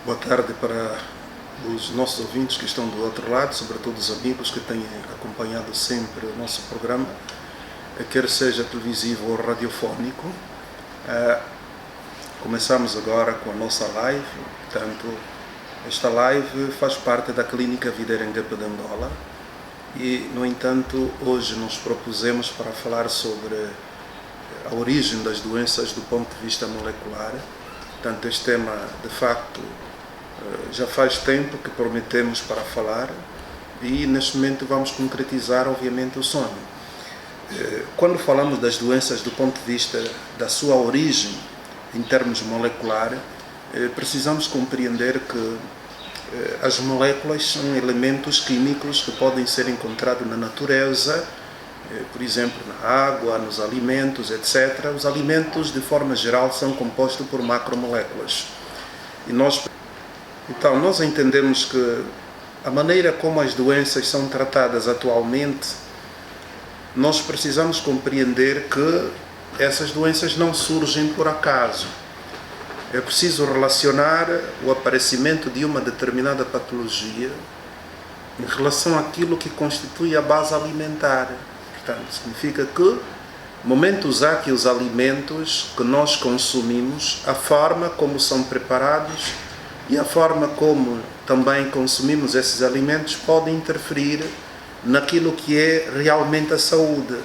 Boa tarde para os nossos ouvintes que estão do outro lado, sobretudo os amigos que têm acompanhado sempre o nosso programa, quer seja televisivo ou radiofónico. Começamos agora com a nossa live. Portanto, esta live faz parte da Clínica Videira Ngape de Angola e, no entanto, hoje nos propusemos para falar sobre a origem das doenças do ponto de vista molecular. Portanto, este tema, de facto, já faz tempo que prometemos para falar e, neste momento, vamos concretizar, obviamente, o sonho. Quando falamos das doenças do ponto de vista da sua origem, em termos moleculares, precisamos compreender que as moléculas são elementos químicos que podem ser encontrados na natureza, por exemplo, na água, nos alimentos, etc. Os alimentos, de forma geral, são compostos por macromoléculas. Então, nós entendemos que a maneira como as doenças são tratadas atualmente, nós precisamos compreender que essas doenças não surgem por acaso. É preciso relacionar o aparecimento de uma determinada patologia em relação àquilo que constitui a base alimentar. Portanto, significa que, momentos há que os alimentos que nós consumimos, a forma como são preparados e a forma como também consumimos esses alimentos podem interferir naquilo que é realmente a saúde.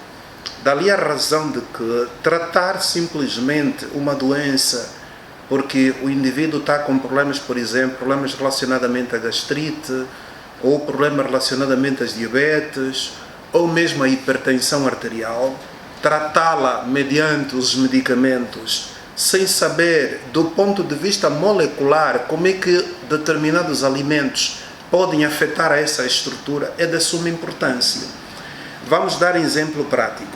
Dali a razão de que tratar simplesmente uma doença porque o indivíduo está com problemas, por exemplo, problemas relacionadamente à gastrite, ou problemas relacionadamente às diabetes, ou mesmo à hipertensão arterial, tratá-la mediante os medicamentos, sem saber, do ponto de vista molecular, como é que determinados alimentos podem afetar essa estrutura, é de suma importância. Vamos dar um exemplo prático.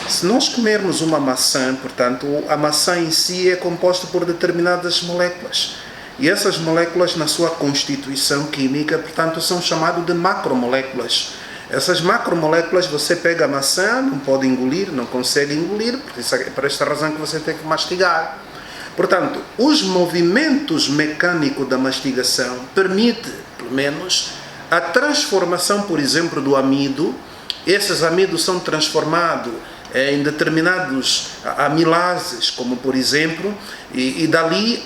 Se nós comermos uma maçã, portanto, a maçã em si é composta por determinadas moléculas. E essas moléculas, na sua constituição química, portanto, são chamadas de macromoléculas. Essas macromoléculas, você pega a maçã, não pode engolir, não consegue engolir, é por esta razão que você tem que mastigar. Portanto, os movimentos mecânicos da mastigação permitem, pelo menos, a transformação, por exemplo, do amido. Esses amidos são transformados em determinados amilases, como por exemplo, e dali,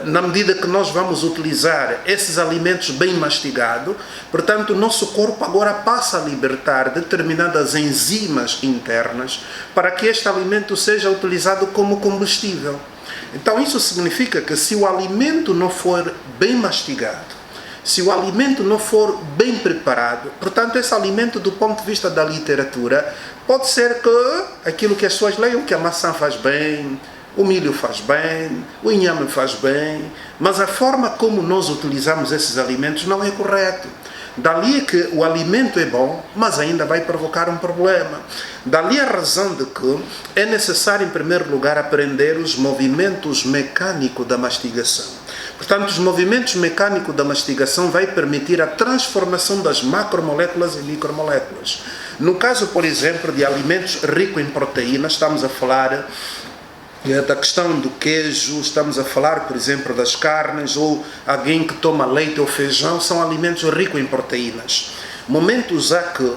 na medida que nós vamos utilizar esses alimentos bem mastigados, portanto, o nosso corpo agora passa a libertar determinadas enzimas internas para que este alimento seja utilizado como combustível. Então, isso significa que se o alimento não for bem mastigado, se o alimento não for bem preparado, portanto, esse alimento, do ponto de vista da literatura, pode ser que aquilo que as pessoas leiam, que a maçã faz bem, o milho faz bem, o inhame faz bem, mas a forma como nós utilizamos esses alimentos não é correta. Dali é que o alimento é bom, mas ainda vai provocar um problema. Dali a razão de que é necessário, em primeiro lugar, aprender os movimentos mecânicos da mastigação. Portanto, os movimentos mecânicos da mastigação vai permitir a transformação das macromoléculas em micromoléculas. No caso, por exemplo, de alimentos ricos em proteínas, estamos a falar da questão do queijo, estamos a falar, por exemplo, das carnes, ou alguém que toma leite ou feijão, são alimentos ricos em proteínas. Momentos há que,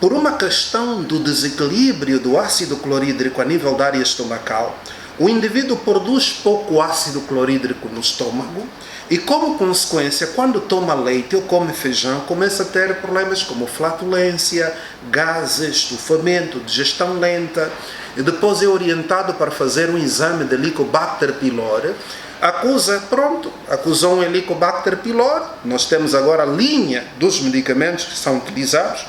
por uma questão do desequilíbrio do ácido clorídrico a nível da área estomacal, o indivíduo produz pouco ácido clorídrico no estômago e, como consequência, quando toma leite ou come feijão, começa a ter problemas como flatulência, gases, estufamento, digestão lenta. E depois é orientado para fazer um exame de Helicobacter pylori. Acusou um Helicobacter pylori. Nós temos agora a linha dos medicamentos que são utilizados,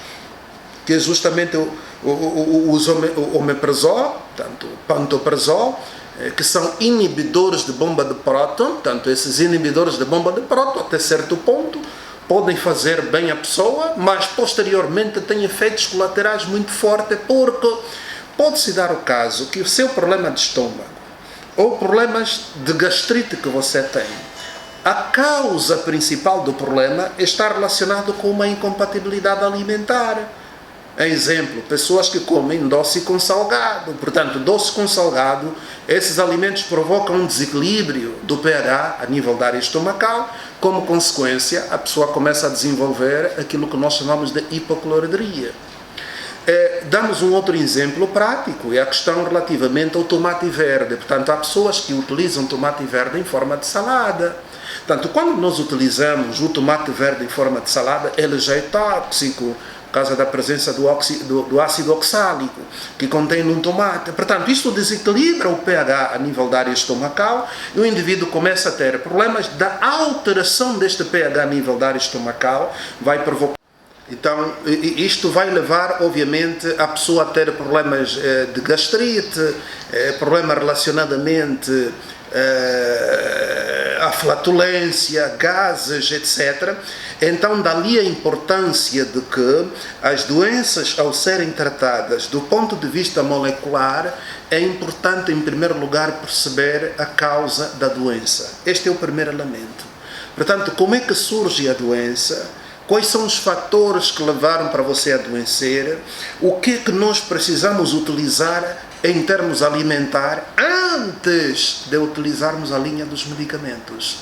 que é justamente o omeprazol, tanto o pantoprazol, que são inibidores de bomba de próton. Portanto, esses inibidores de bomba de próton, até certo ponto, podem fazer bem a pessoa, mas posteriormente têm efeitos colaterais muito fortes, porque pode-se dar o caso que o seu problema de estômago ou problemas de gastrite que você tem, a causa principal do problema está relacionado com uma incompatibilidade alimentar. Exemplo, pessoas que comem doce com salgado. Portanto, doce com salgado, esses alimentos provocam um desequilíbrio do pH a nível da área estomacal. Como consequência, a pessoa começa a desenvolver aquilo que nós chamamos de hipocloridria. Damos um outro exemplo prático, é a questão relativamente ao tomate verde. Portanto, há pessoas que utilizam tomate verde em forma de salada. Portanto, quando nós utilizamos o tomate verde em forma de salada, ele já é tóxico, por causa da presença do ácido oxálico que contém num tomate. Portanto, isto desequilibra o pH a nível da área estomacal e o indivíduo começa a ter problemas da alteração deste pH a nível da área estomacal, vai provocar. Então, isto vai levar, obviamente, a pessoa a ter problemas de gastrite, problemas relacionadamente à flatulência, gases, etc. Então, dali a importância de que as doenças, ao serem tratadas do ponto de vista molecular, é importante, em primeiro lugar, perceber a causa da doença. Este é o primeiro elemento. Portanto, como é que surge a doença? Quais são os fatores que levaram para você a adoecer? O que é que nós precisamos utilizar em termos alimentar antes de utilizarmos a linha dos medicamentos?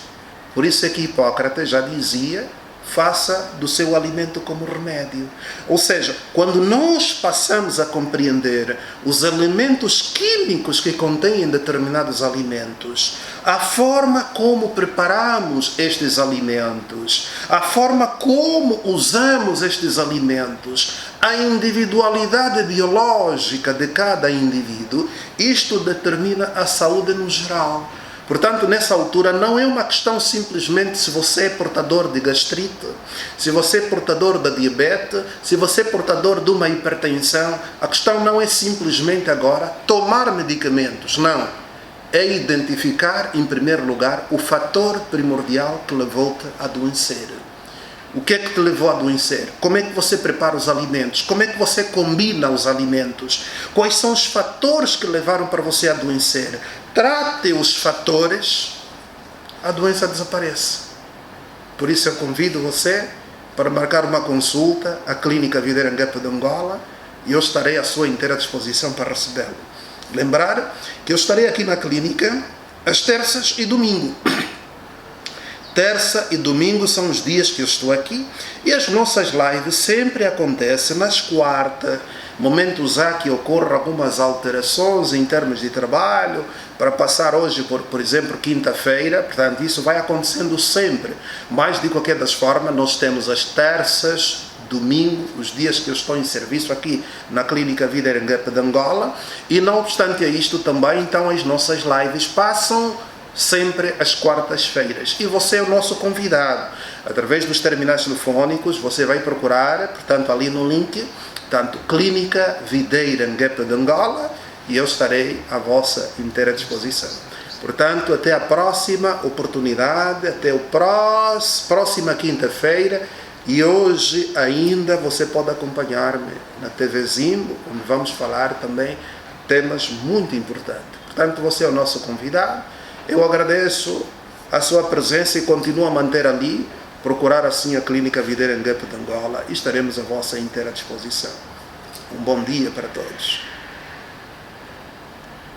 Por isso é que Hipócrates já dizia: faça do seu alimento como remédio. Ou seja, quando nós passamos a compreender os elementos químicos que contêm determinados alimentos, a forma como preparamos estes alimentos, a forma como usamos estes alimentos, a individualidade biológica de cada indivíduo, isto determina a saúde no geral. Portanto, nessa altura, não é uma questão simplesmente se você é portador de gastrite, se você é portador da diabetes, se você é portador de uma hipertensão. A questão não é simplesmente agora tomar medicamentos, não. É identificar, em primeiro lugar, o fator primordial que levou-te a adoecer. O que é que te levou a adoecer? Como é que você prepara os alimentos? Como é que você combina os alimentos? Quais são os fatores que levaram para você a adoecer? Trate os fatores, a doença desaparece. Por isso eu convido você para marcar uma consulta à Clínica Videira Nguepe de Angola e eu estarei à sua inteira disposição para recebê-lo. Lembrar que eu estarei aqui na clínica às terças e domingo. Terça e domingo são os dias que eu estou aqui e as nossas lives sempre acontecem nas quartas, momentos há que ocorram algumas alterações em termos de trabalho, para passar hoje, por exemplo, quinta-feira. Portanto, isso vai acontecendo sempre, mas de qualquer das formas nós temos as terças, domingo, os dias que eu estou em serviço aqui na Clínica Videira Nguepe de Angola, e não obstante a isto também, então as nossas lives passam sempre às quartas-feiras e você é o nosso convidado. Através dos terminais telefónicos você vai procurar, portanto, ali no link, portanto, Clínica Videira Nguepe de Angola, e eu estarei à vossa inteira disposição. Portanto, até a próxima oportunidade, até a próxima quinta-feira, e hoje ainda você pode acompanhar-me na TV Zimbo, onde vamos falar também temas muito importantes. Portanto, você é o nosso convidado. Eu agradeço a sua presença e continuo a manter ali, procurar assim a Clínica Videira Nguepe de Angola, e estaremos à vossa inteira disposição. Um bom dia para todos.